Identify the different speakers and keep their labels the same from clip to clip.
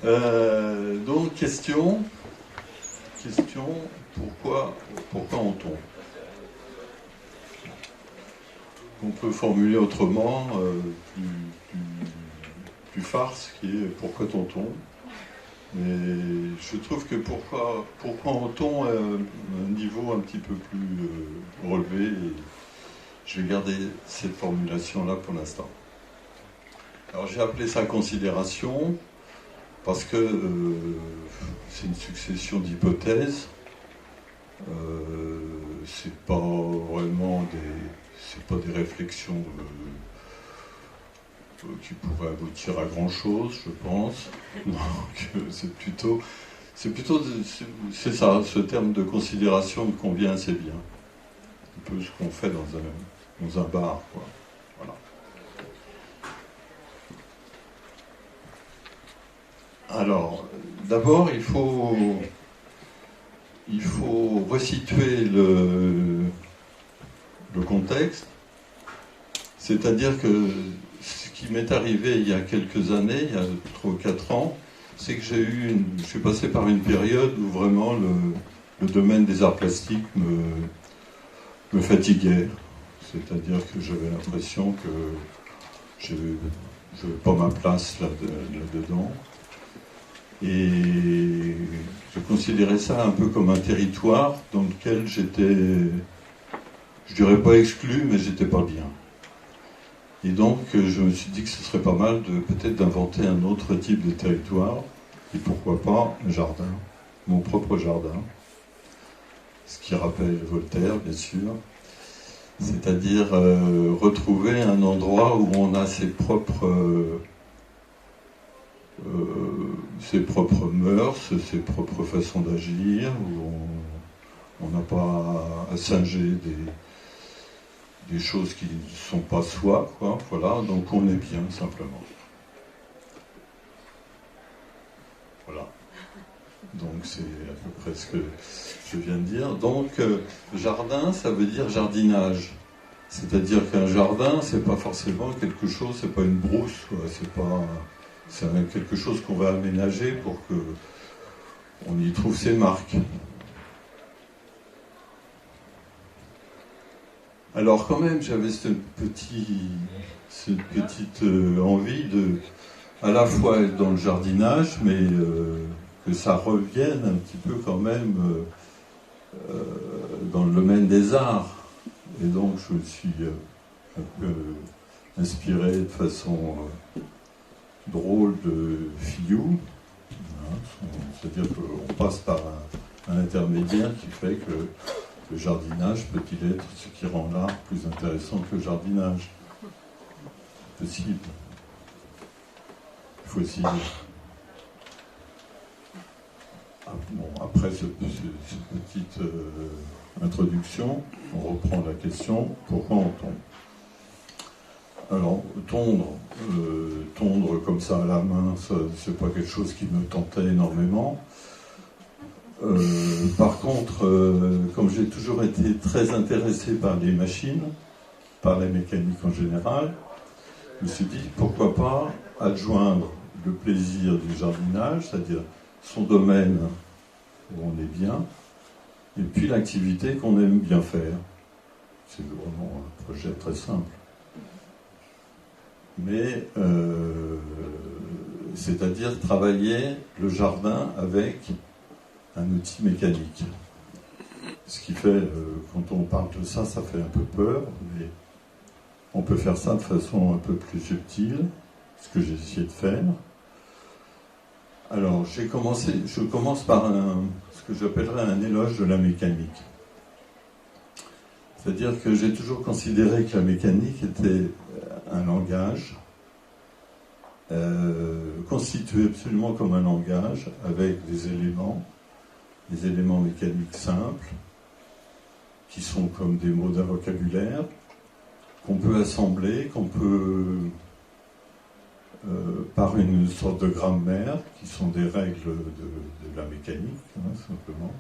Speaker 1: Donc, question, pourquoi on tombe? On peut formuler autrement, plus farce, qui est pourquoi on tombe. Mais je trouve que pourquoi on tombe à un niveau un petit peu plus relevé, et je vais garder cette formulation-là pour l'instant. Alors j'ai appelé ça considération, parce que c'est une succession d'hypothèses. C'est pas vraiment des réflexions qui pourraient aboutir à grand chose, je pense. Donc c'est ça, ce terme de considération me convient assez bien. Un peu ce qu'on fait dans un bar, quoi. Voilà. Alors, d'abord, il faut resituer le contexte, c'est-à-dire que ce qui m'est arrivé il y a quelques années, il y a 3 ou 4 ans, c'est que je suis passé par une période où vraiment le domaine des arts plastiques me fatiguait. C'est-à-dire que j'avais l'impression que je n'avais pas ma place là-dedans. Et je considérais ça un peu comme un territoire dans lequel j'étais, je dirais pas exclu, mais j'étais pas bien. Et donc je me suis dit que ce serait pas mal peut-être d'inventer un autre type de territoire, et pourquoi pas un jardin, mon propre jardin, ce qui rappelle Voltaire, bien sûr, c'est-à-dire retrouver un endroit où on a ses propres mœurs, ses propres façons d'agir, où on n'a pas à singer des choses qui ne sont pas soi, quoi. Voilà, donc on est bien, simplement. Voilà. Donc c'est à peu près ce que je viens de dire. Donc jardin, ça veut dire jardinage. C'est-à-dire qu'un jardin, c'est pas forcément quelque chose, c'est pas une brousse, quoi. C'est quelque chose qu'on va aménager pour qu'on y trouve ses marques. Alors quand même, j'avais cette petite envie de, à la fois être dans le jardinage, mais que ça revienne un petit peu quand même dans le domaine des arts. Et donc je me suis un peu inspiré de façon drôle de Fillou, hein, c'est-à-dire qu'on passe par un intermédiaire qui fait que le jardinage peut-il être ce qui rend l'art plus intéressant que le jardinage? Possible. Il faut essayer. Bon, après cette petite introduction, on reprend la question, pourquoi on tombe? Alors, tondre comme ça à la main, ça, c'est pas quelque chose qui me tentait énormément. Par contre, comme j'ai toujours été très intéressé par les machines, par la mécanique en général, je me suis dit pourquoi pas adjoindre le plaisir du jardinage, c'est-à-dire son domaine où on est bien, et puis l'activité qu'on aime bien faire. C'est vraiment un projet très simple. Mais c'est-à-dire travailler le jardin avec un outil mécanique. Ce qui fait, quand on parle de ça, ça fait un peu peur, mais on peut faire ça de façon un peu plus subtile, ce que j'ai essayé de faire. Alors, je commence par ce que j'appellerais un éloge de la mécanique. C'est-à-dire que j'ai toujours considéré que la mécanique était un langage constitué absolument comme un langage avec des éléments mécaniques simples qui sont comme des mots d'un vocabulaire qu'on peut assembler, qu'on peut par une sorte de grammaire qui sont des règles de la mécanique, hein, simplement,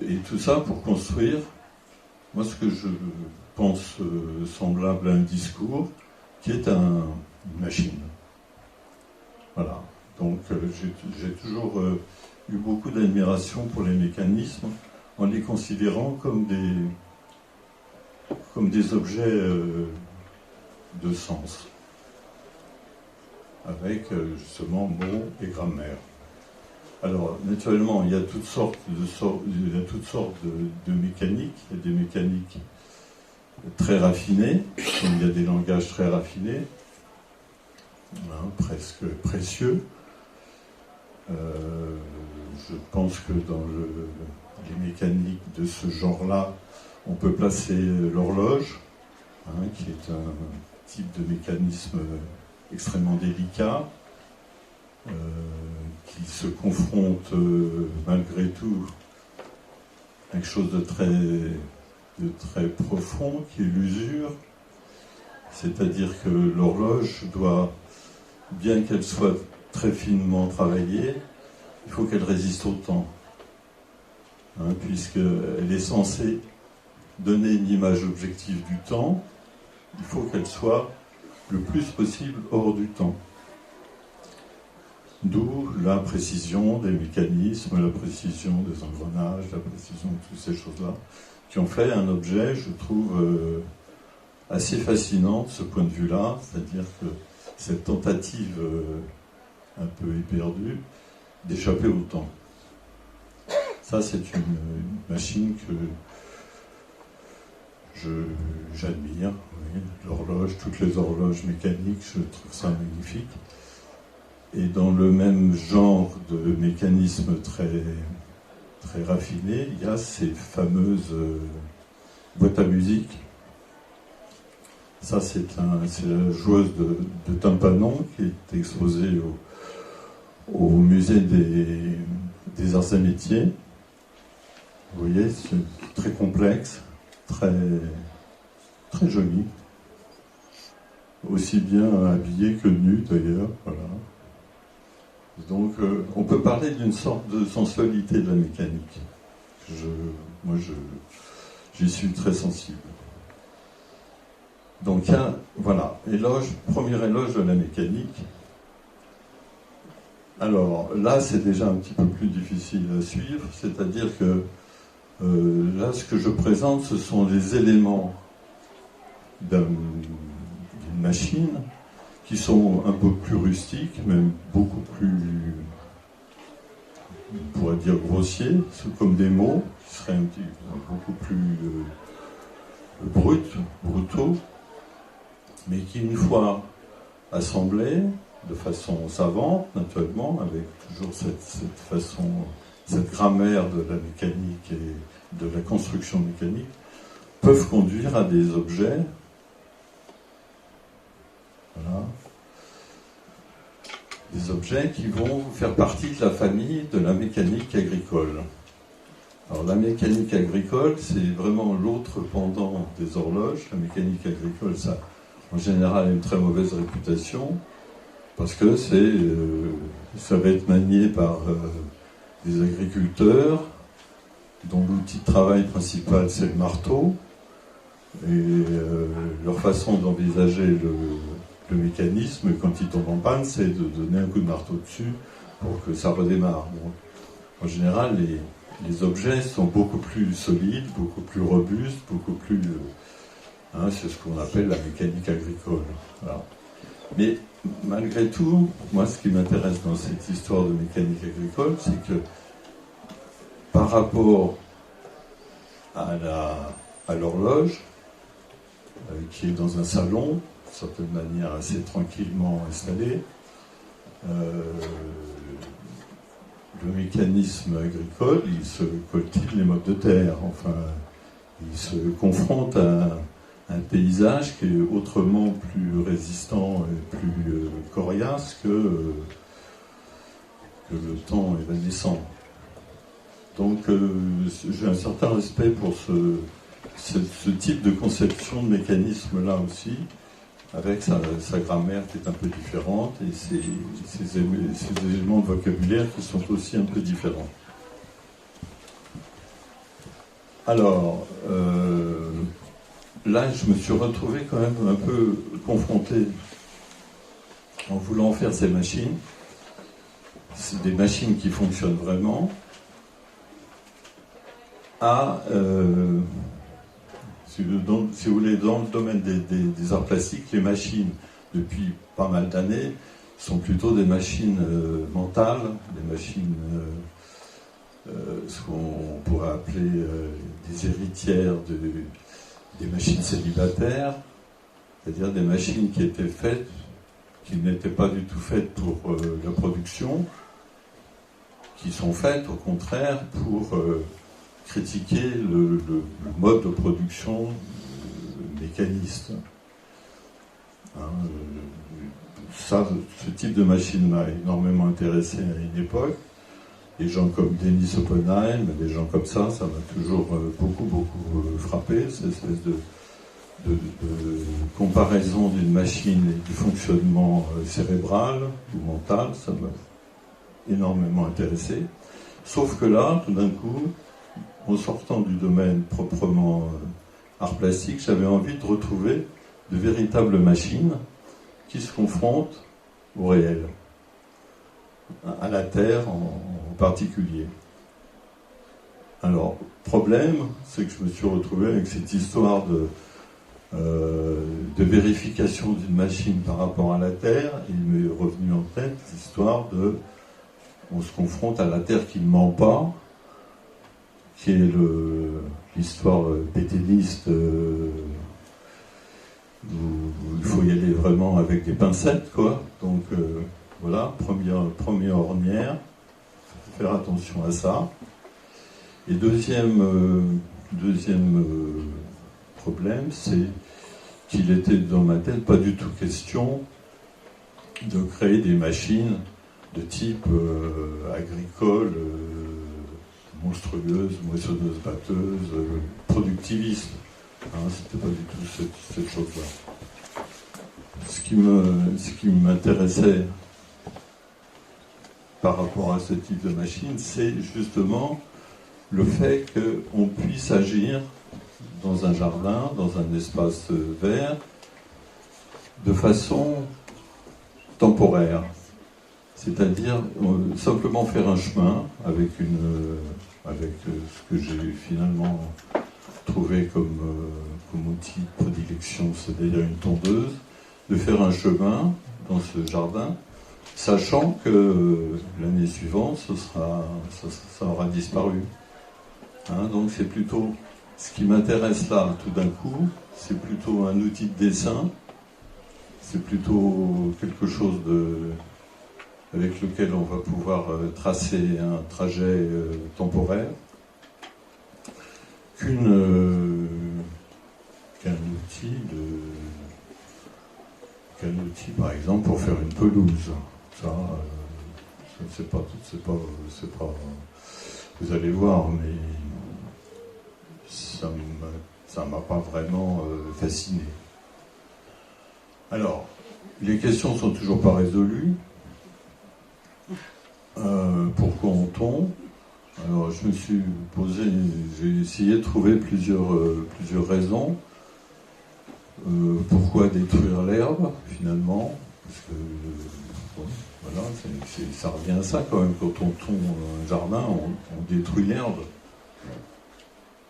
Speaker 1: et tout ça pour construire moi ce que je pense semblable à un discours qui est une machine. Voilà. Donc j'ai toujours eu beaucoup d'admiration pour les mécanismes, en les considérant comme des objets de sens, avec justement mots et grammaire. Alors, naturellement, il y a toutes sortes de mécaniques. Il y a des mécaniques très raffinées, comme il y a des langages très raffinés, presque précieux. Je pense que dans les mécaniques de ce genre-là, on peut placer l'horloge, qui est un type de mécanisme extrêmement délicat, qui se confronte malgré tout à quelque chose de très profond, qui est l'usure. C'est-à-dire que l'horloge doit, bien qu'elle soit très finement travaillée, il faut qu'elle résiste au temps, puisqu'elle est censée donner une image objective du temps. Il faut qu'elle soit le plus possible hors du temps. D'où la précision des mécanismes, la précision des engrenages, la précision de toutes ces choses-là, qui ont fait un objet, je trouve, assez fascinant de ce point de vue-là, c'est-à-dire que cette tentative un peu éperdue d'échapper au temps. Ça, c'est une machine que j'admire. Oui, l'horloge, toutes les horloges mécaniques, je trouve ça magnifique. Et dans le même genre de mécanisme très, très raffiné, il y a ces fameuses boîtes à musique. Ça, c'est la joueuse de tympanon qui est exposée au musée des arts et métiers. Vous voyez, c'est très complexe, très, très joli. Aussi bien habillé que nu, d'ailleurs. Voilà. Donc, on peut parler d'une sorte de sensualité de la mécanique. Moi, j'y suis très sensible. Donc, voilà, premier éloge de la mécanique. Alors, là, c'est déjà un petit peu plus difficile à suivre, c'est-à-dire que là, ce que je présente, ce sont les éléments d'une machine qui sont un peu plus rustiques, même beaucoup plus, on pourrait dire, grossiers, comme des mots, qui seraient beaucoup plus brutaux, mais qui, une fois assemblés, de façon savante, naturellement, avec toujours cette grammaire de la mécanique et de la construction mécanique, peuvent conduire à des objets. Voilà. Des objets qui vont faire partie de la famille de la mécanique agricole. Alors la mécanique agricole, c'est vraiment l'autre pendant des horloges. La mécanique agricole, ça, en général, a une très mauvaise réputation, parce que ça va être manié par des agriculteurs, dont l'outil de travail principal, c'est le marteau, et leur façon d'envisager le mécanisme, quand il tombe en panne, c'est de donner un coup de marteau dessus pour que ça redémarre. Donc, en général, les objets sont beaucoup plus solides, beaucoup plus robustes, beaucoup plus... c'est ce qu'on appelle la mécanique agricole. Voilà. Mais malgré tout, moi, ce qui m'intéresse dans cette histoire de mécanique agricole, c'est que par rapport à l'horloge, qui est dans un salon, d'une certaine manière assez tranquillement installé, le mécanisme agricole, il se cultive les modes de terre, enfin, il se confronte à un paysage qui est autrement plus résistant et plus coriace que le temps évanescent. Donc j'ai un certain respect pour ce type de conception de mécanisme-là aussi, avec sa grammaire qui est un peu différente et ses éléments de vocabulaire qui sont aussi un peu différents. Alors, là, je me suis retrouvé quand même un peu confronté, en voulant faire ces machines, c'est des machines qui fonctionnent vraiment, à, si vous voulez, dans le domaine des arts plastiques, les machines, depuis pas mal d'années, sont plutôt des machines mentales, des machines, ce qu'on pourrait appeler des héritières des machines célibataires, c'est-à-dire des machines qui étaient faites, qui n'étaient pas du tout faites pour la production, qui sont faites au contraire pour critiquer le mode de production mécaniste. Ce type de machine m'a énormément intéressé à une époque. Des gens comme Denis Oppenheim, des gens comme ça m'a toujours beaucoup frappé, cette espèce de comparaison d'une machine et du fonctionnement cérébral ou mental, ça m'a énormément intéressé. Sauf que là, tout d'un coup, en sortant du domaine proprement art plastique, j'avais envie de retrouver de véritables machines qui se confrontent au réel, à la Terre en particulier. Alors, problème, c'est que je me suis retrouvé avec cette histoire de vérification d'une machine par rapport à la Terre. Il m'est revenu en tête l'histoire de on se confronte à la Terre qui ne ment pas, qui est l'histoire pétainiste où il faut y aller vraiment avec des pincettes, quoi. Donc voilà, première ornière, faire attention à ça. Et deuxième problème, c'est qu'il était dans ma tête pas du tout question de créer des machines de type agricole, monstrueuse, moissonneuse, batteuse, productiviste. C'était pas du tout cette chose-là. Ce qui m'intéressait par rapport à ce type de machine, c'est justement le fait qu'on puisse agir dans un jardin, dans un espace vert, de façon temporaire. C'est-à-dire simplement faire un chemin avec ce que j'ai finalement trouvé comme outil de prédilection, c'est-à-dire une tondeuse, de faire un chemin dans ce jardin, sachant que l'année suivante, ça aura disparu. Donc c'est plutôt, ce qui m'intéresse là, tout d'un coup, c'est plutôt un outil de dessin, c'est plutôt quelque chose avec lequel on va pouvoir tracer un trajet temporaire, qu'un outil, par exemple, pour faire une pelouse. Ça, c'est pas, vous allez voir, mais ça m'a pas vraiment fasciné. Alors, les questions sont toujours pas résolues. Pourquoi on tombe? Alors, je me suis posé, j'ai essayé de trouver plusieurs raisons. Pourquoi détruire l'herbe, finalement? Parce que, voilà, ça revient à ça quand même. Quand on tombe un jardin, on détruit l'herbe.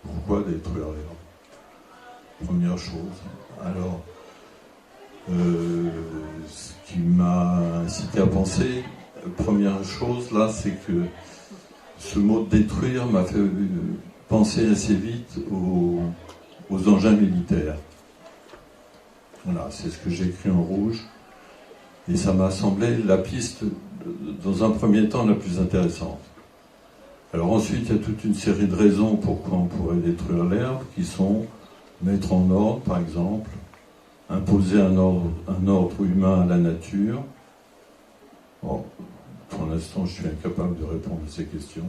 Speaker 1: Pourquoi détruire l'herbe? Première chose. Alors, ce qui m'a incité à penser, première chose là, c'est que ce mot détruire m'a fait penser assez vite aux engins militaires. Voilà, c'est ce que j'ai écrit en rouge. Et ça m'a semblé la piste, dans un premier temps, la plus intéressante. Alors ensuite, il y a toute une série de raisons pourquoi on pourrait détruire l'herbe, qui sont mettre en ordre, par exemple, imposer un ordre humain à la nature. Bon, pour l'instant, je suis incapable de répondre à ces questions.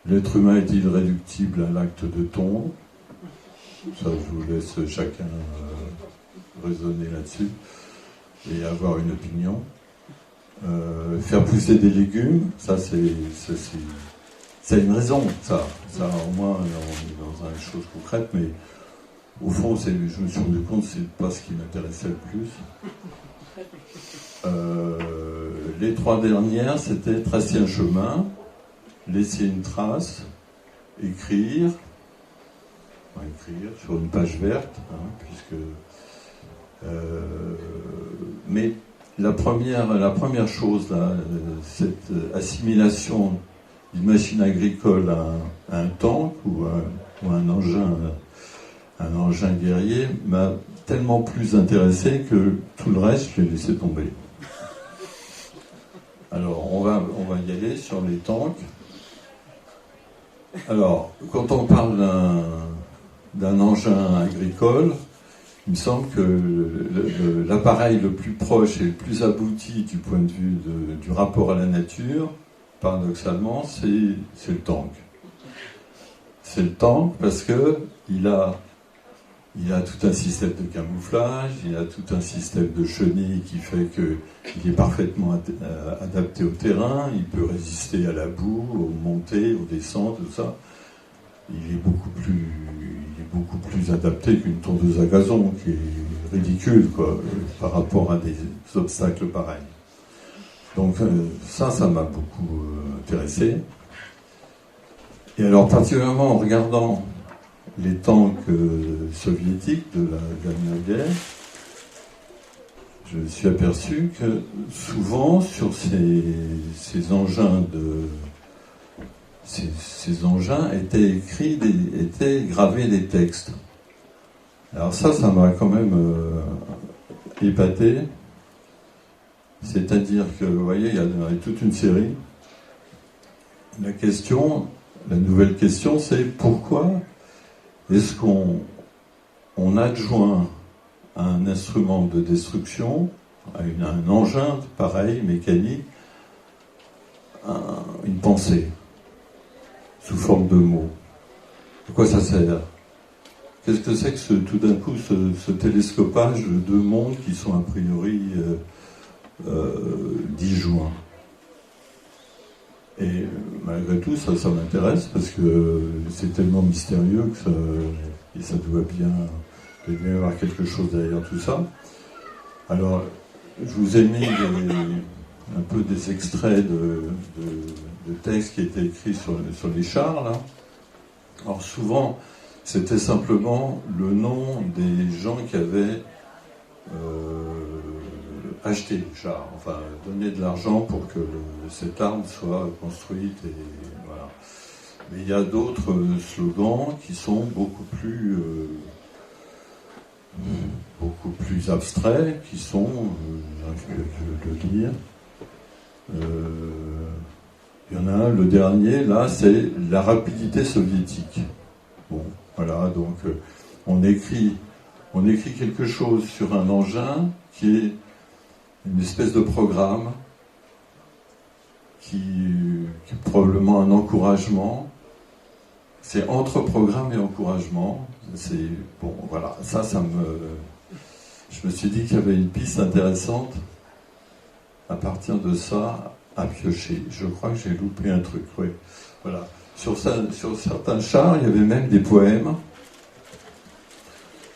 Speaker 1: L'être humain est-il réductible à l'acte de tondre? Ça, je vous laisse chacun raisonner là-dessus et avoir une opinion. Faire pousser des légumes, ça c'est une raison, ça au moins on est dans une chose concrète, mais au fond, je me suis rendu compte que c'est pas ce qui m'intéressait le plus. les 3 dernières, c'était tracer un chemin, laisser une trace, écrire sur une page verte, puisque. Mais la première chose, là, cette assimilation d'une machine agricole à un tank ou un engin guerrier m'a tellement plus intéressé que tout le reste, je l'ai laissé tomber. Alors, on va y aller sur les tanks. Alors, quand on parle d'un engin agricole, il me semble que l'appareil le plus proche et le plus abouti du point de vue du rapport à la nature, paradoxalement, c'est le tank. C'est le tank parce que il a tout un système de camouflage, il a tout un système de chenilles qui fait qu'il est parfaitement adapté au terrain, il peut résister à la boue, aux montées, aux descentes, tout ça. Il est beaucoup plus adapté qu'une tondeuse à gazon, qui est ridicule, quoi, par rapport à des obstacles pareils. Donc ça m'a beaucoup intéressé. Et alors, particulièrement en regardant les tanks soviétiques de la dernière guerre, je me suis aperçu que souvent, sur ces engins ces engins étaient gravés des textes. Alors ça m'a quand même épaté. C'est-à-dire que, vous voyez, il y a toute une série. La nouvelle question, c'est pourquoi est-ce qu'on adjoint à un instrument de destruction, à un engin pareil, mécanique, une pensée sous forme de mots. À quoi ça sert? Qu'est-ce que c'est que tout d'un coup ce télescopage de deux mondes qui sont a priori disjoints? Et malgré tout, ça m'intéresse parce que c'est tellement mystérieux que ça doit bien y avoir quelque chose derrière tout ça. Alors, je vous ai mis un peu des extraits de textes qui étaient écrits sur les chars, là. Alors souvent, c'était simplement le nom des gens qui avaient acheté les chars, enfin donné de l'argent pour que cette arme soit construite, et voilà. Mais il y a d'autres slogans qui sont beaucoup plus abstraits, qui sont, j'arrive plus à le lire. Il y en a un, le dernier, là, c'est la rapidité soviétique. Bon, voilà, donc on écrit quelque chose sur un engin qui est une espèce de programme qui est probablement un encouragement. C'est entre programme et encouragement. C'est bon, voilà, je me suis dit qu'il y avait une piste intéressante à partir de ça à piocher. Je crois que j'ai loupé un truc, oui. Voilà. Sur certains chars, il y avait même des poèmes,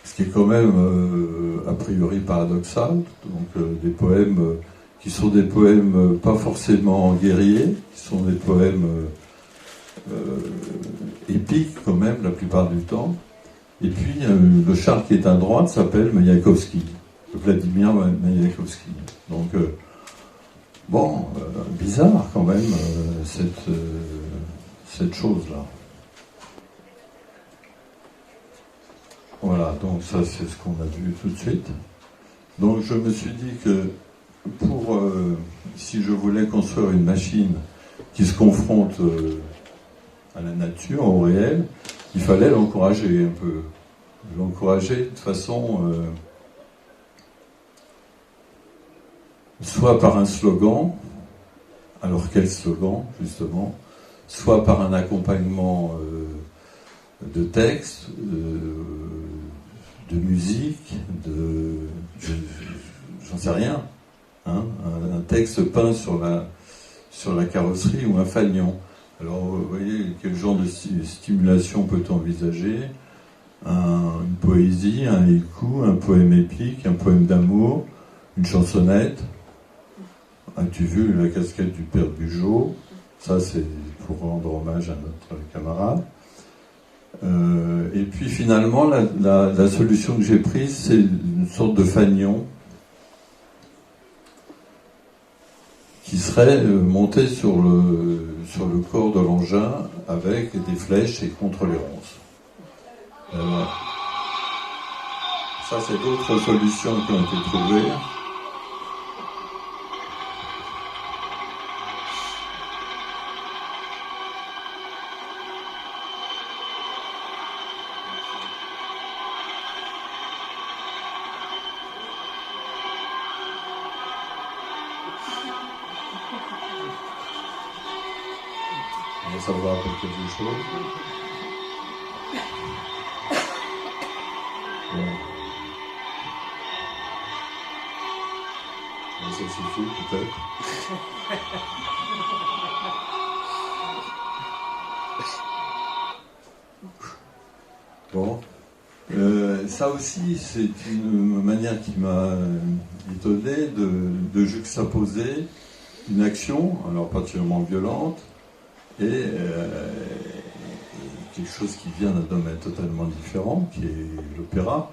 Speaker 1: ce qui est quand même a priori paradoxal. Donc des poèmes qui sont des poèmes pas forcément guerriers, qui sont des poèmes épiques quand même la plupart du temps. Et puis le char qui est à droite s'appelle Mayakovsky, Vladimir Mayakovsky. Donc bon, bizarre quand même cette chose-là. Voilà, donc ça c'est ce qu'on a vu tout de suite. Donc je me suis dit que si je voulais construire une machine qui se confronte à la nature, au réel, il fallait l'encourager un peu. L'encourager de façon soit par un slogan, alors quel slogan justement, soit par un accompagnement de texte, de musique, j'en sais rien, hein, un texte peint sur la carrosserie ou un fanion. Alors vous voyez, quel genre de stimulation peut-on envisager? Une poésie, un haïku, un poème épique, un poème d'amour, une chansonnette. as-tu vu la casquette du père Bugeaud? Ça, c'est pour rendre hommage à notre camarade. Et puis finalement, la solution que j'ai prise, c'est une sorte de fanion qui serait monté sur le corps de l'engin avec des flèches et contre les ronces. Ça, c'est d'autres solutions qui ont été trouvées. Ça vous rappelle quelque chose? Ouais. Ça suffit peut-être. Bon. Ça aussi, c'est une manière qui m'a étonné de juxtaposer une action, alors particulièrement violente, et quelque chose qui vient d'un domaine totalement différent, qui est l'opéra,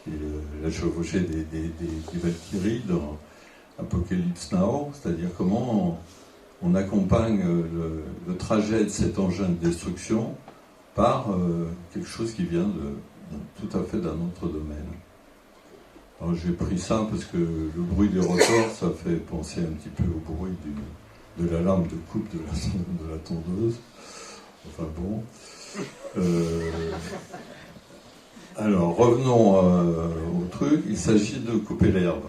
Speaker 1: qui est la chevauchée des Valkyries dans Apocalypse Now, c'est-à-dire comment on accompagne le trajet de cet engin de destruction par quelque chose qui vient tout à fait d'un autre domaine. Alors j'ai pris ça parce que le bruit des rotors, ça fait penser un petit peu au bruit de l'alarme de coupe de la tondeuse. Enfin bon. Alors revenons au truc. Il s'agit de couper l'herbe.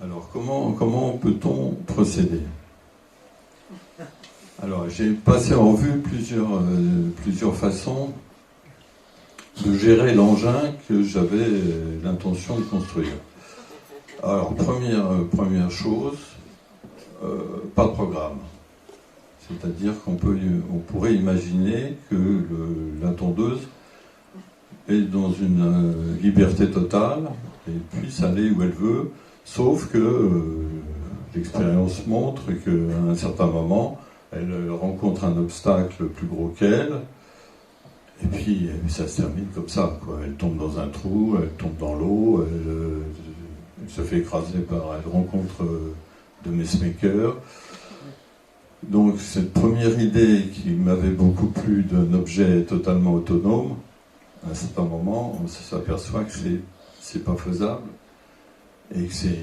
Speaker 1: Alors comment peut-on procéder? Alors j'ai passé en revue plusieurs façons de gérer l'engin que j'avais l'intention de construire. Alors première chose, pas de programme. C'est-à-dire qu'on pourrait imaginer que la tondeuse est dans une liberté totale et puisse aller où elle veut, sauf que l'expérience montre qu'à un certain moment, elle rencontre un obstacle plus gros qu'elle, et puis ça se termine comme ça, quoi. Elle tombe dans un trou, elle tombe dans l'eau, elle se fait écraser elle rencontre de messmakers. Donc cette première idée qui m'avait beaucoup plu d'un objet totalement autonome, à un certain moment, on s'aperçoit que c'est pas faisable et que c'est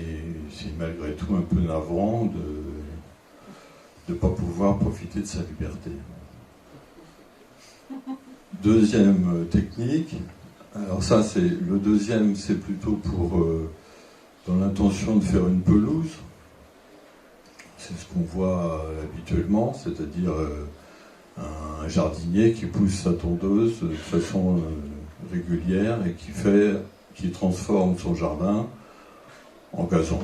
Speaker 1: malgré tout un peu navrant de ne pas pouvoir profiter de sa liberté. Deuxième technique, alors ça c'est le deuxième, c'est plutôt pour dans l'intention de faire une pelouse. C'est ce qu'on voit habituellement, c'est-à-dire un jardinier qui pousse sa tondeuse de façon régulière et qui transforme son jardin en gazon.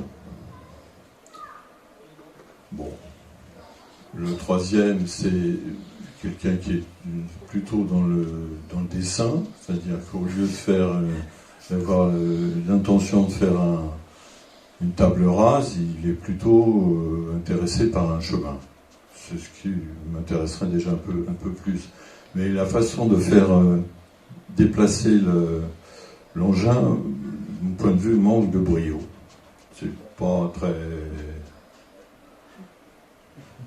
Speaker 1: Bon. Le troisième, c'est quelqu'un qui est plutôt dans le dessin, c'est-à-dire qu'au lieu d'avoir l'intention de faire une table rase, il est plutôt intéressé par un chemin. C'est ce qui m'intéresserait déjà un peu plus. Mais la façon de faire déplacer l'engin, de mon point de vue, manque de brio. C'est pas très...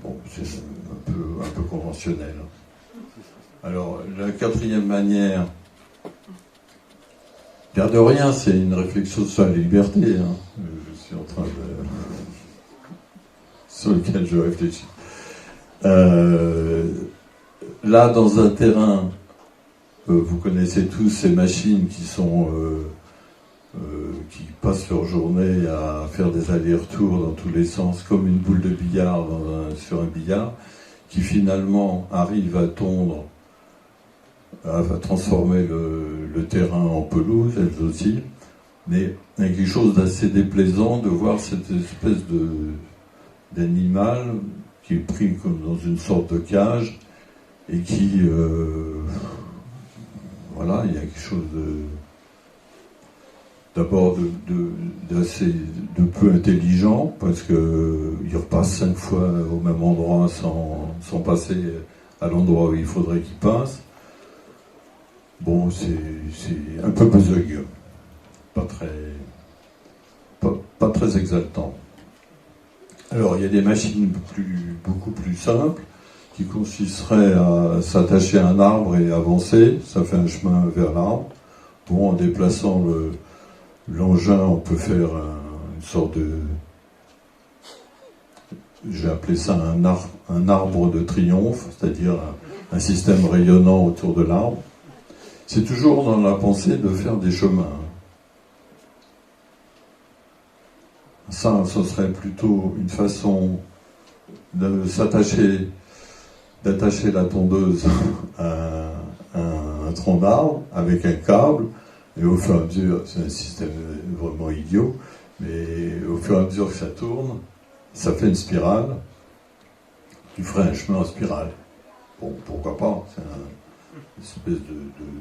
Speaker 1: Bon, c'est un peu conventionnel. Alors, la quatrième manière, l'air de rien, c'est une réflexion sur la liberté. Je suis en train de... sur lequel je réfléchis. Là, dans un terrain, vous connaissez tous ces machines qui passent leur journée à faire des allers-retours dans tous les sens, comme une boule de billard sur un billard, qui finalement arrive à tondre, à transformer le terrain en pelouse, elles aussi. Mais il y a quelque chose d'assez déplaisant de voir cette espèce d'animal qui est pris comme dans une sorte de cage et qui... voilà, il y a quelque chose d'abord de peu intelligent, parce qu'il repasse 5 fois au même endroit sans passer à l'endroit où il faudrait qu'il passe. Bon, c'est un peu besogneux, pas très exaltant. Alors, il y a des machines beaucoup plus simples, qui consisteraient à s'attacher à un arbre et avancer. Ça fait un chemin vers l'arbre. Bon, en déplaçant l'engin, on peut faire une sorte de... J'ai appelé ça un arbre de triomphe, c'est-à-dire un système rayonnant autour de l'arbre. C'est toujours dans la pensée de faire des chemins. Ça, ce serait plutôt une façon d'attacher la tondeuse à un tronc d'arbre avec un câble, et au fur et à mesure, c'est un système vraiment idiot, mais au fur et à mesure que ça tourne, ça fait une spirale. Tu ferais un chemin en spirale. Bon, pourquoi pas, c'est une espèce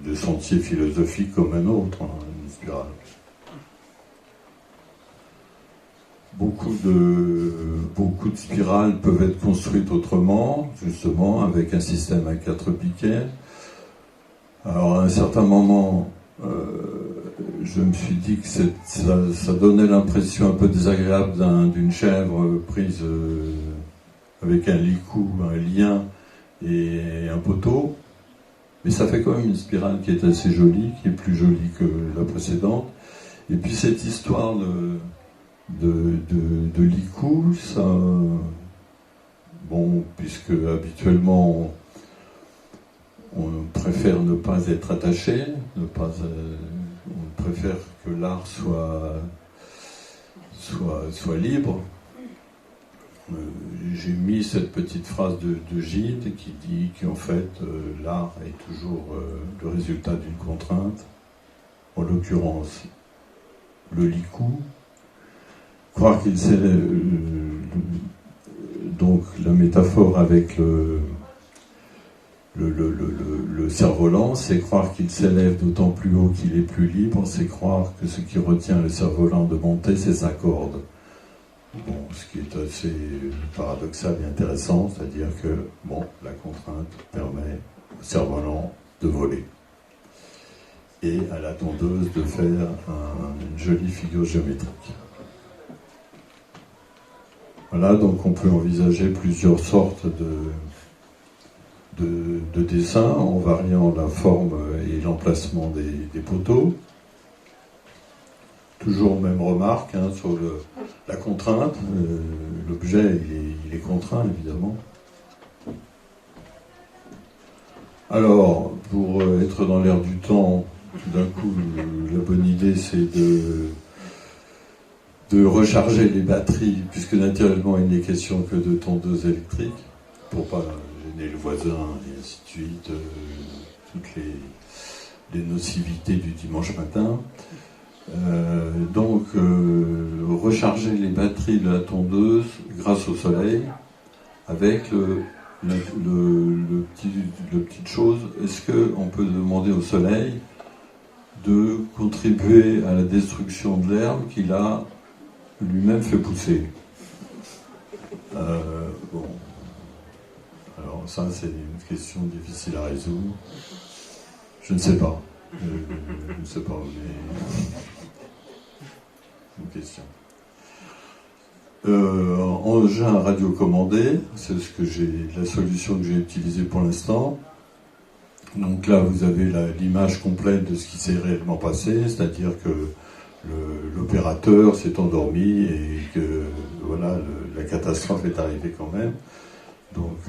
Speaker 1: de sentier philosophique comme un autre, hein, une spirale. Beaucoup de spirales peuvent être construites autrement, justement, avec un système à 4 piquets. Alors, à un certain moment, je me suis dit que ça donnait l'impression un peu désagréable d'une chèvre prise avec un licou, un lien et un poteau. Mais ça fait quand même une spirale qui est assez jolie, qui est plus jolie que la précédente. Et puis cette histoire de licou, ça, bon, puisque habituellement on préfère ne pas être attaché, on préfère que l'art soit libre. J'ai mis cette petite phrase de Gide qui dit qu'en fait l'art est toujours le résultat d'une contrainte, en l'occurrence le licou. Croire qu'il s'élève, donc la métaphore avec le cerf-volant, c'est croire qu'il s'élève d'autant plus haut qu'il est plus libre, c'est croire que ce qui retient le cerf-volant de monter, c'est sa corde. Bon, ce qui est assez paradoxal et intéressant, c'est-à-dire que bon, la contrainte permet au cerf-volant de voler et à la tondeuse de faire une jolie figure géométrique. Voilà, donc on peut envisager plusieurs sortes de dessins en variant la forme et l'emplacement des poteaux. Toujours même remarque sur la contrainte. L'objet, il est contraint, évidemment. Alors, pour être dans l'air du temps, tout d'un coup, la bonne idée, c'est de recharger les batteries, puisque naturellement, il n'est question que de tondeuses électriques, pour pas gêner le voisin, et ainsi de suite, toutes les nocivités du dimanche matin. Donc, recharger les batteries de la tondeuse grâce au soleil, avec le petite chose, est-ce qu'on peut demander au soleil de contribuer à la destruction de l'herbe qu'il a lui-même fait pousser? Bon. Alors ça, c'est une question difficile à résoudre. Je ne sais pas. Je ne sais pas, mais... une question. Engin radiocommandé, c'est la solution que j'ai utilisée pour l'instant. Donc là, vous avez l'image complète de ce qui s'est réellement passé, c'est-à-dire que l'opérateur s'est endormi et que voilà, la catastrophe est arrivée quand même. Donc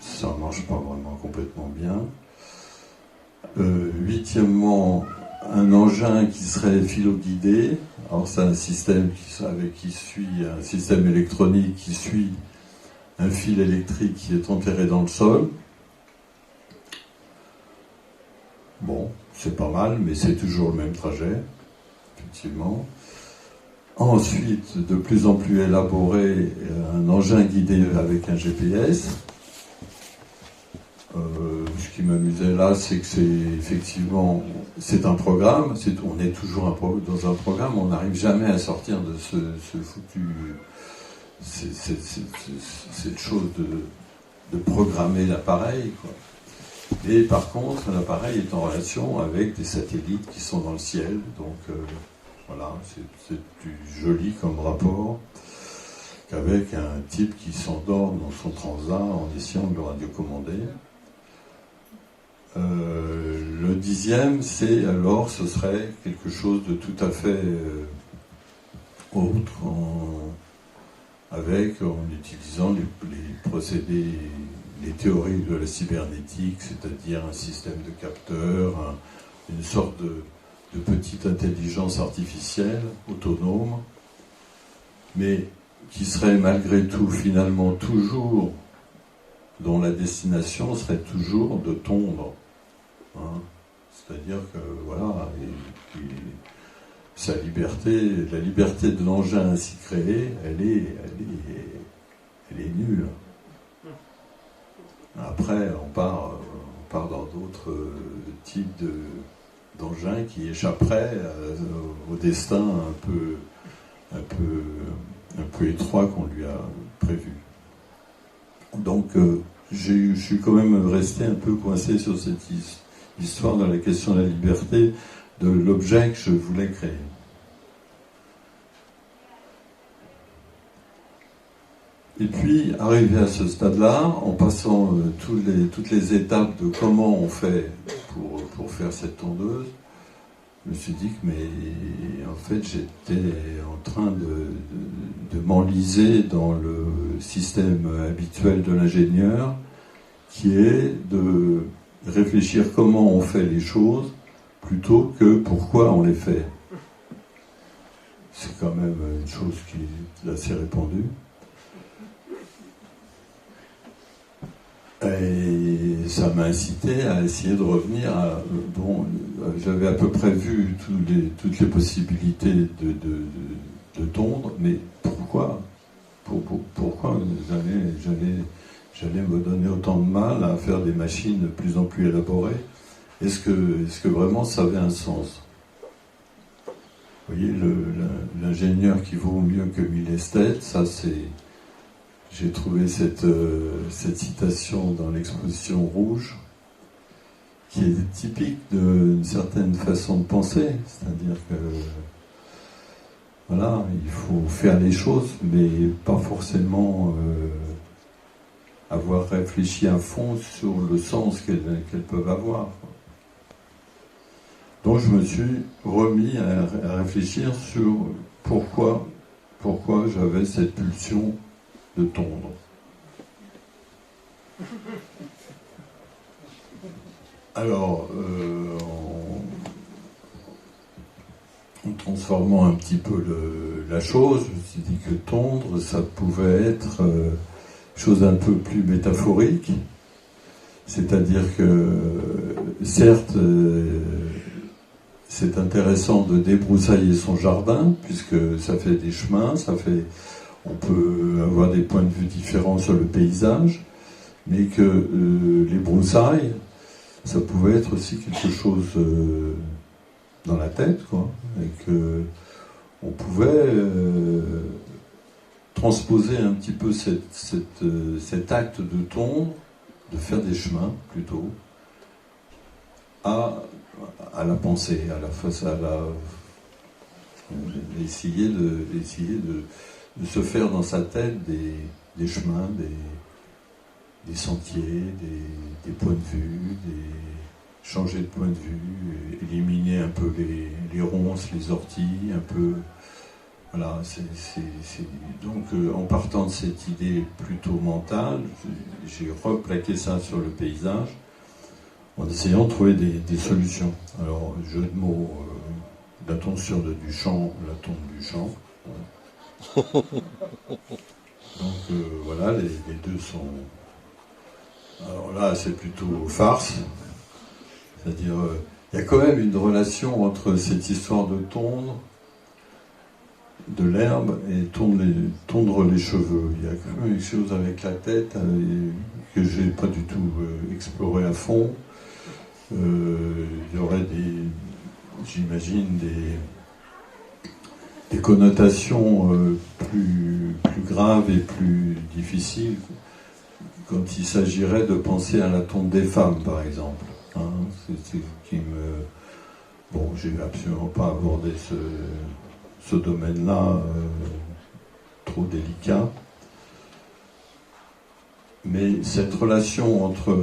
Speaker 1: ça ne marche pas vraiment complètement bien. Huitièmement, un engin qui serait filoguidé. Alors c'est un système qui suit un système électronique qui suit un fil électrique qui est enterré dans le sol. Bon, c'est pas mal, mais c'est toujours le même trajet, effectivement. Ensuite, de plus en plus élaboré, un engin guidé avec un GPS, ce qui m'amusait là, c'est que c'est un programme, on est toujours dans un programme, on n'arrive jamais à sortir de ce foutu... cette chose de programmer l'appareil, quoi. Et par contre, l'appareil est en relation avec des satellites qui sont dans le ciel, donc voilà, c'est joli comme rapport, qu'avec un type qui s'endort dans son transat en essayant de le radiocommander. Le 10e, ce serait quelque chose de tout à fait autre, en utilisant les procédés, les théories de la cybernétique, c'est-à-dire un système de capteurs, une sorte de petite intelligence artificielle, autonome, mais qui serait malgré tout finalement toujours, dont la destination serait toujours de tondre. Hein. C'est-à-dire que voilà, sa liberté, la liberté de l'engin ainsi créé, elle est nulle. Après, on part dans d'autres types d'engins qui échapperaient au destin un peu étroit qu'on lui a prévu. Donc, je suis quand même resté un peu coincé sur cette histoire de la question de la liberté de l'objet que je voulais créer. Et puis, arrivé à ce stade-là, en passant toutes les étapes de comment on fait pour faire cette tondeuse, je me suis dit que, mais en fait, j'étais en train de m'enliser dans le système habituel de l'ingénieur, qui est de réfléchir comment on fait les choses, plutôt que pourquoi on les fait. C'est quand même une chose qui est assez répandue. Et ça m'a incité à essayer de revenir à... Bon, j'avais à peu près vu toutes les possibilités de tondre, mais pourquoi j'allais me donner autant de mal à faire des machines de plus en plus élaborées? Est-ce que vraiment ça avait un sens? Vous voyez, l'ingénieur qui vaut mieux que 1000 esthètes, ça c'est... J'ai trouvé cette citation dans l'exposition rouge, qui est typique d'une certaine façon de penser, c'est-à-dire que voilà, il faut faire les choses, mais pas forcément avoir réfléchi à fond sur le sens qu'elles peuvent avoir. Donc je me suis remis à réfléchir sur pourquoi j'avais cette pulsion de tondre. Alors, en transformant un petit peu la chose, je me suis dit que tondre, ça pouvait être chose un peu plus métaphorique, c'est-à-dire que, certes, c'est intéressant de débroussailler son jardin, puisque ça fait des chemins, on peut avoir des points de vue différents sur le paysage, mais que les broussailles, ça pouvait être aussi quelque chose dans la tête, quoi, et que on pouvait transposer un petit peu cet acte de tondre, de faire des chemins plutôt, à la pensée, essayer de se faire dans sa tête des chemins, des sentiers, des points de vue, changer de point de vue, éliminer un peu les ronces, les orties, un peu... Voilà, donc en partant de cette idée plutôt mentale, j'ai replaqué ça sur le paysage, en essayant de trouver des solutions. Alors, jeu de mots, la tonsure de Duchamp, la tombe du champ. Donc voilà, les deux sont... Alors là, c'est plutôt farce. C'est-à-dire, il y a quand même une relation entre cette histoire de tondre de l'herbe et tondre les cheveux. Il y a quand même quelque chose avec la tête que je n'ai pas du tout exploré à fond. Il y aurait j'imagine des connotations plus graves et plus difficiles quand il s'agirait de penser à la tonte des femmes, par exemple. Hein, c'est ce qui me... Bon, j'ai absolument pas abordé ce domaine-là trop délicat. Mais cette relation entre,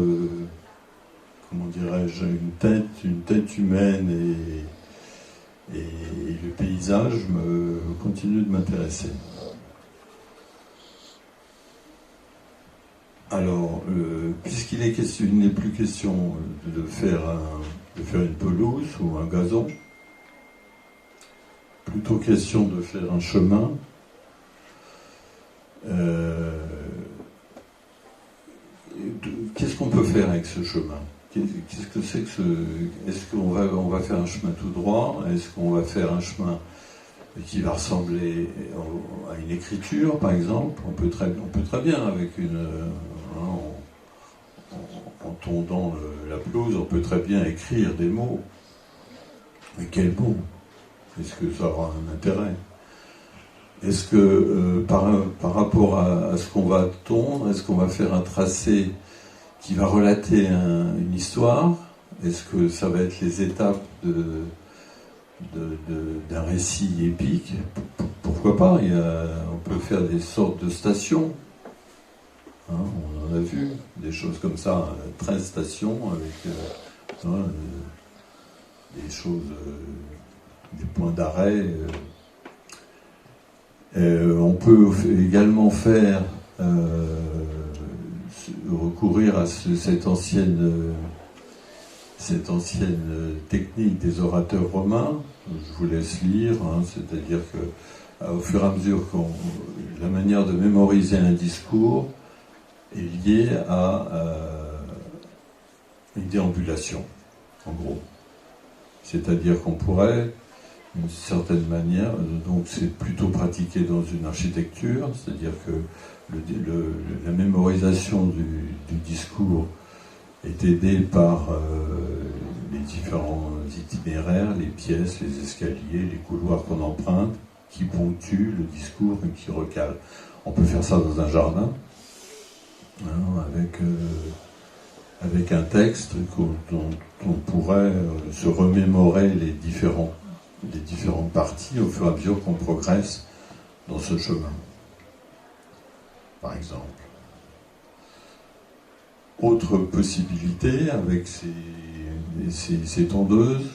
Speaker 1: comment dirais-je, une tête humaine et le paysage continue de m'intéresser. Alors, puisqu'il n'est plus question de faire une pelouse ou un gazon, plutôt question de faire un chemin, qu'est-ce qu'on peut faire avec ce chemin? Qu'est-ce que c'est que est-ce qu'on va faire un chemin tout droit? Est-ce qu'on va faire un chemin qui va ressembler à une écriture, par exemple? On peut très bien, avec en tondant la pelouse, on peut très bien écrire des mots. Mais quels mots? Est-ce que ça aura un intérêt? Est-ce que par rapport à ce qu'on va tondre, est-ce qu'on va faire un tracé qui va relater une histoire? Est-ce que ça va être les étapes d'un récit épique? Pourquoi pas? On peut faire des sortes de stations. Hein, on en a vu des choses comme ça, 13 stations avec des choses, des points d'arrêt. On peut également faire recourir à cette ancienne technique des orateurs romains. Je vous laisse lire, hein, c'est-à-dire que au fur et à mesure la manière de mémoriser un discours est liée à une déambulation, en gros. C'est-à-dire qu'on pourrait, d'une certaine manière, donc c'est plutôt pratiqué dans une architecture, c'est-à-dire que la mémorisation du discours est aidée par les différents itinéraires, les pièces, les escaliers, les couloirs qu'on emprunte, qui ponctuent le discours et qui recalent. On peut faire ça dans un jardin, hein, avec un texte dont on pourrait se remémorer les différentes parties au fur et à mesure qu'on progresse dans ce chemin, par exemple. Autre possibilité avec ces tondeuses,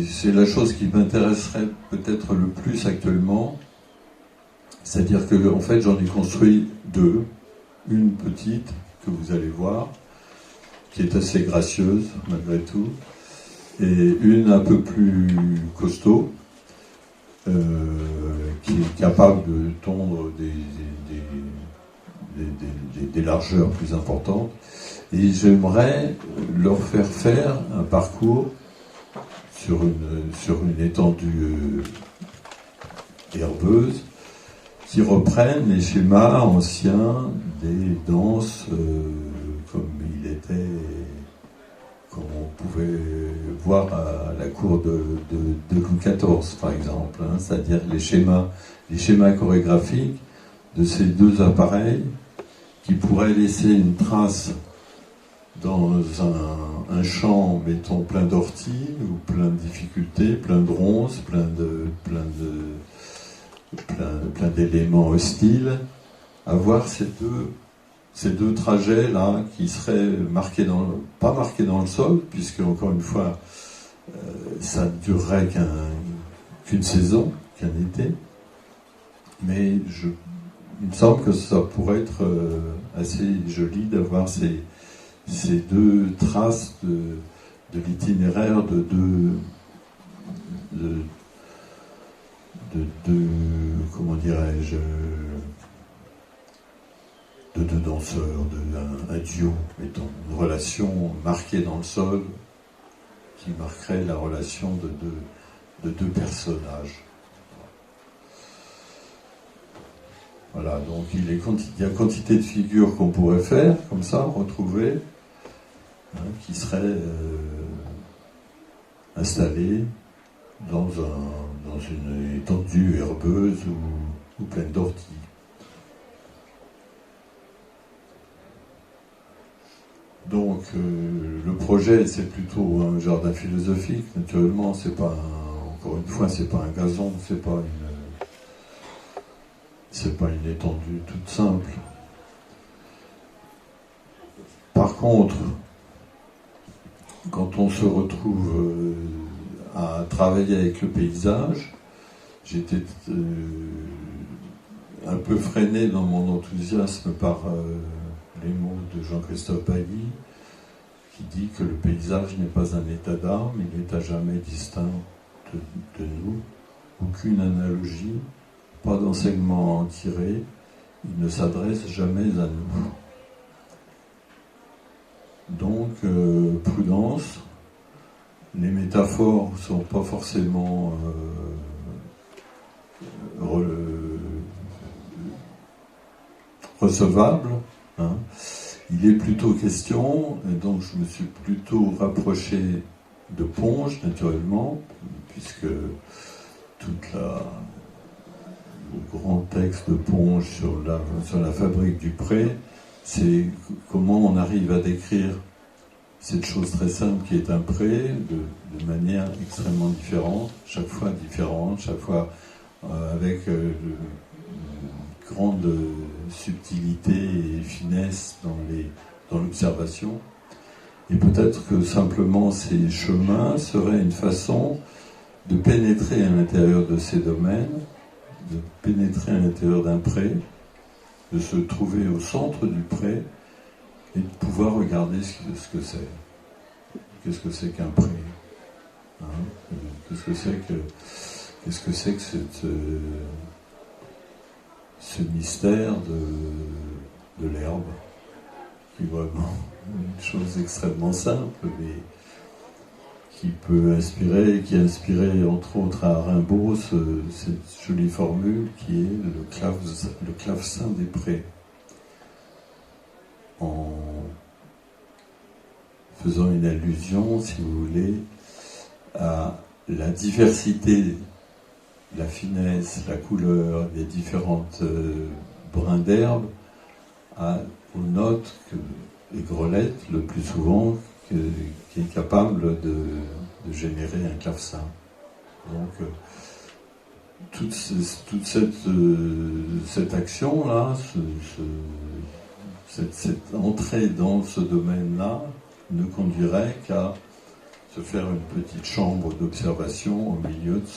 Speaker 1: c'est la chose qui m'intéresserait peut-être le plus actuellement, c'est-à-dire que en fait j'en ai construit deux, une petite que vous allez voir, qui est assez gracieuse malgré tout, et une un peu plus costaud, qui est capable de tondre des largeurs plus importantes. Et j'aimerais leur faire un parcours sur une étendue herbeuse qui reprenne les schémas anciens des danses comme on pouvait voir à la cour de Louis XIV, par exemple, hein, c'est-à-dire les schémas chorégraphiques de ces deux appareils qui pourraient laisser une trace dans un champ, mettons, plein d'orties ou plein de difficultés, plein de ronces, plein d'éléments hostiles, avoir ces deux trajets là qui seraient pas marqués dans le sol, puisque encore une fois ça ne durerait qu'une saison, qu'un été, mais il me semble que ça pourrait être assez joli d'avoir ces deux traces de l'itinéraire de comment dirais-je, de deux danseurs, un duo, mettons, une relation marquée dans le sol qui marquerait la relation de deux personnages. Voilà, donc il y a quantité de figures qu'on pourrait faire, comme ça, retrouver, hein, qui seraient installées dans une étendue herbeuse ou pleine d'orties. Donc le projet, c'est plutôt un jardin philosophique. Naturellement, c'est pas encore une fois, c'est pas un gazon, c'est pas une étendue toute simple. Par contre, quand on se retrouve à travailler avec le paysage, j'étais un peu freiné dans mon enthousiasme par les mots de Jean-Christophe Bailly, qui dit que le paysage n'est pas un état d'âme, il est à jamais distinct de nous, aucune analogie, pas d'enseignement à en tirer, il ne s'adresse jamais à nous. Donc, prudence, les métaphores ne sont pas forcément recevables, hein. Il est plutôt question, et donc je me suis plutôt rapproché de Ponge, naturellement, puisque le grand texte de Ponge sur la fabrique du pré, c'est comment on arrive à décrire cette chose très simple qui est un pré de manière extrêmement différente, chaque fois avec grande subtilité et finesse dans l'observation. Et peut-être que simplement ces chemins seraient une façon de pénétrer à l'intérieur de ces domaines, de pénétrer à l'intérieur d'un pré, de se trouver au centre du pré et de pouvoir regarder ce que c'est. Qu'est-ce que c'est qu'un pré, hein? Qu'est-ce que c'est que ce mystère de l'herbe, qui est vraiment une chose extrêmement simple, mais qui peut inspirer, qui a inspiré entre autres à Rimbaud cette jolie formule qui est le clavecin des prés, en faisant une allusion, si vous voulez, à la diversité, la finesse, la couleur, les différentes brins d'herbe, aux notes que les grelettes, le plus souvent, qui est capable de générer un clavecin. Donc, toute cette action-là, cette entrée dans ce domaine-là, ne conduirait qu'à se faire une petite chambre d'observation au milieu de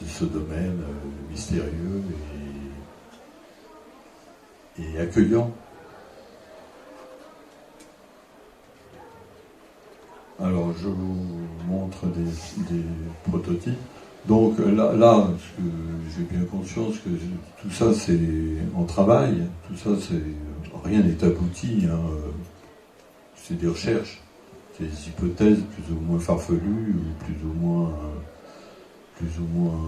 Speaker 1: ce domaine mystérieux et accueillant. Alors, je vous montre des prototypes. Donc là, j'ai bien conscience que tout ça, c'est en travail. Tout ça, rien n'est abouti. Hein. C'est des recherches, c'est des hypothèses plus ou moins farfelues ou plus ou moins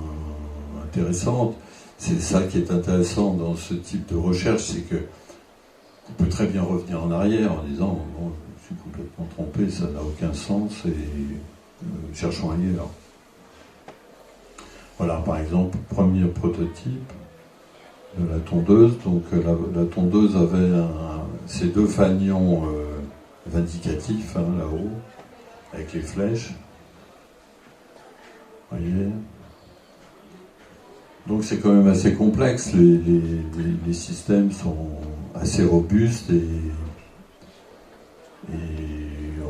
Speaker 1: intéressantes. C'est ça qui est intéressant dans ce type de recherche, c'est que on peut très bien revenir en arrière en disant bon, je suis complètement trompé, ça n'a aucun sens et cherchons ailleurs. Voilà, par exemple, premier prototype de la tondeuse. Donc la tondeuse avait ces deux fanions vindicatifs, hein, là-haut, avec les flèches. Voyez. Donc c'est quand même assez complexe, les systèmes sont assez robustes et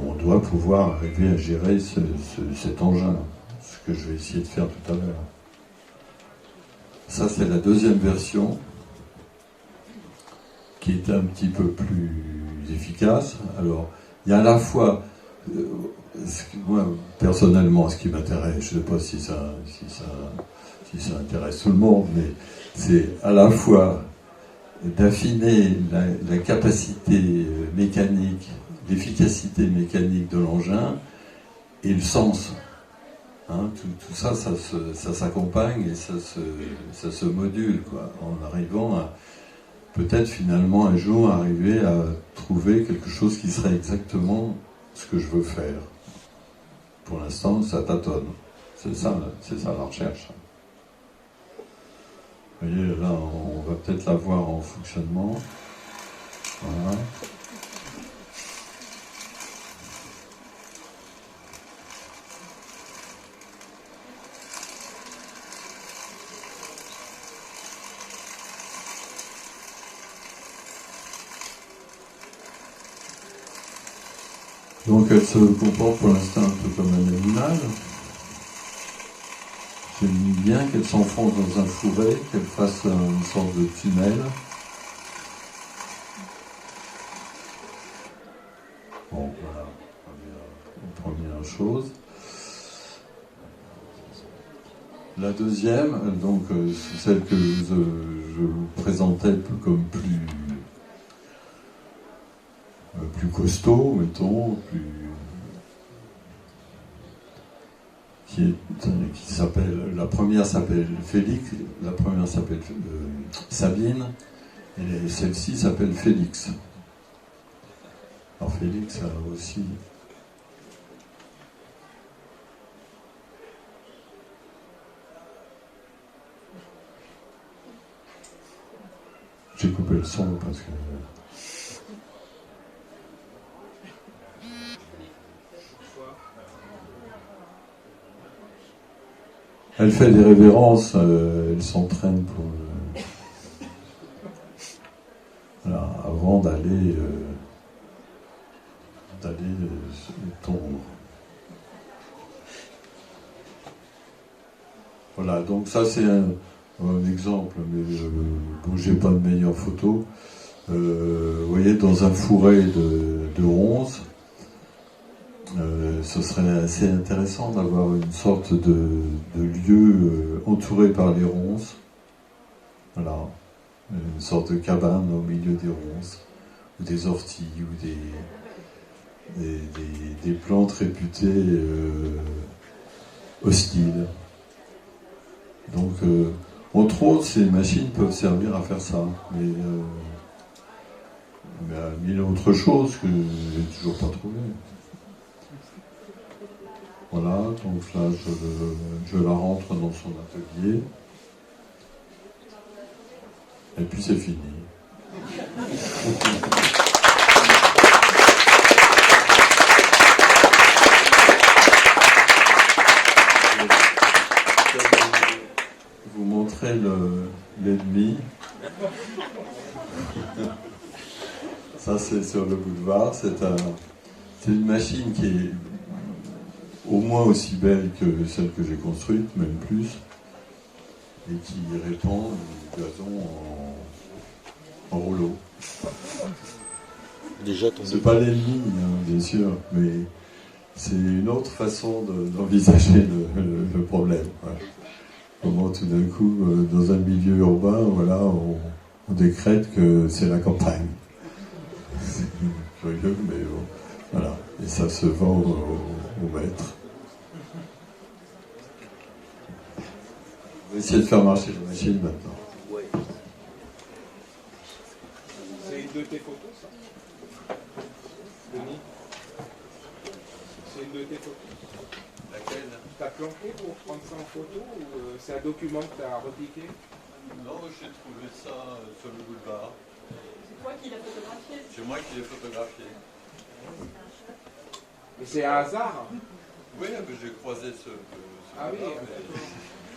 Speaker 1: on doit pouvoir arriver à gérer cet engin, ce que je vais essayer de faire tout à l'heure. Ça, c'est la deuxième version, qui est un petit peu plus efficace. Alors, il y a à la fois, moi, personnellement, ce qui m'intéresse, je ne sais pas si ça intéresse tout le monde, mais c'est à la fois d'affiner la capacité mécanique, l'efficacité mécanique de l'engin et le sens. Hein, tout ça, ça s'accompagne et ça se module, quoi, en arrivant à peut-être finalement un jour arriver à trouver quelque chose qui serait exactement ce que je veux faire. Pour l'instant, ça tâtonne. C'est ça la recherche. Vous voyez, là, on va peut-être la voir en fonctionnement. Voilà. Donc elle se comporte pour l'instant un peu comme un animal. J'aime bien qu'elle s'enfonce dans un fourré, qu'elle fasse une sorte de tunnel. Bon, voilà, première chose. La deuxième, donc, c'est celle que je vous présentais comme plus costaud, mettons, qui s'appelle, la première s'appelle Félix, la première s'appelle Sabine, et celle-ci s'appelle Félix. Alors Félix a aussi... J'ai coupé le son parce que... Elle fait des révérences, elle s'entraîne pour... voilà, avant d'aller tondre. Voilà, donc ça c'est un exemple, mais bon, j'ai pas de meilleure photo. Vous voyez, dans un fourré de ronces, ce serait assez intéressant d'avoir une sorte de lieu entouré par les ronces. Voilà, une sorte de cabane au milieu des ronces, ou des orties, ou des plantes réputées hostiles. Donc, entre autres, ces machines peuvent servir à faire ça, mais à mille autres choses que j'ai toujours pas trouvées. Voilà, donc là, je la rentre dans son atelier. Et puis c'est fini. Vous montrer l'ennemi. Ça, c'est sur le boulevard. C'est une machine qui est au moins aussi belle que celle que j'ai construite, même plus, et qui répand du gazon en rouleau. C'est pas l'ennemi, hein, bien sûr, mais c'est une autre façon d'envisager le problème. Voilà. Comment tout d'un coup, dans un milieu urbain, voilà, on décrète que c'est la campagne. C'est curieux, mais bon, voilà. Et ça se vend au maître. On va essayer de faire marcher la machine maintenant.
Speaker 2: Ouais. C'est une de tes photos, ça, Denis? C'est une de tes photos?
Speaker 1: Laquelle?
Speaker 2: T'as planqué pour prendre ça en photo ou c'est un document que t'as repliqué?
Speaker 1: Non, j'ai trouvé ça sur le boulevard.
Speaker 3: C'est toi qui l'as photographié?
Speaker 1: C'est moi qui l'ai photographié.
Speaker 2: Mais c'est un hasard?
Speaker 1: Oui, j'ai croisé ce
Speaker 2: Ah oui,
Speaker 1: boulevard, mais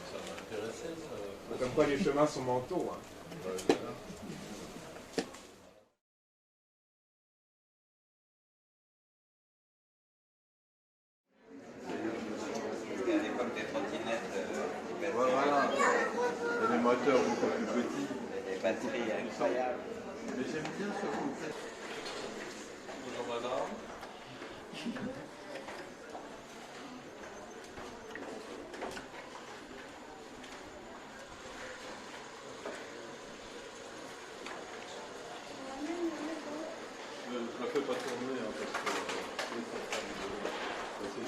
Speaker 1: ça m'intéressait. Ça...
Speaker 2: Comme quoi les chemins sont mentaux. Hein.
Speaker 1: Voilà.
Speaker 4: À l'époque des trottinettes,
Speaker 1: Voilà. Il y a des moteurs beaucoup plus petits.
Speaker 4: les batteries incroyables.
Speaker 1: Mais j'aime bien ce côté. Bonjour madame. Je ne la fais pas tourner hein, parce que ça reste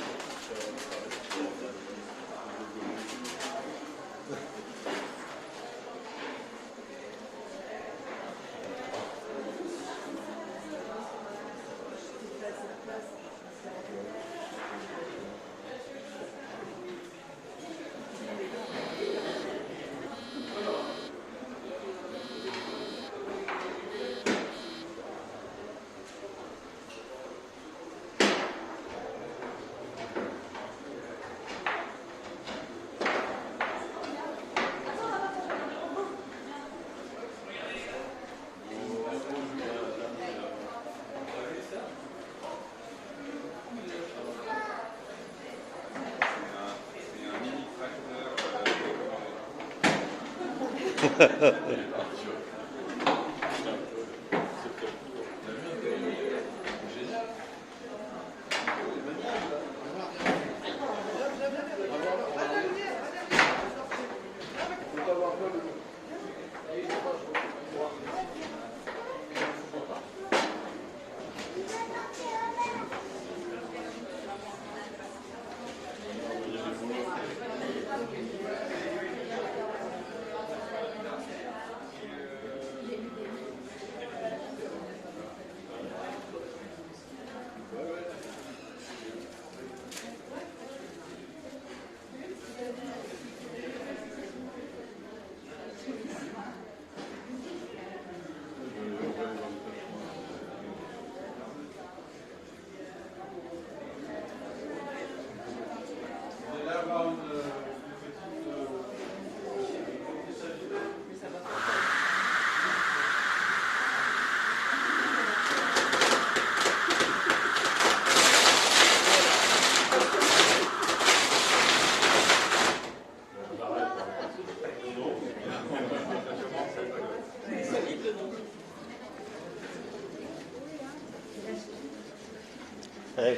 Speaker 5: Ouais.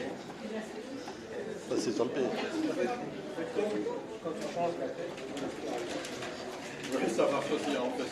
Speaker 5: Ça, c'est sur le pied.
Speaker 2: Quand tu changes la tête, oui, ça marche aussi, en fait.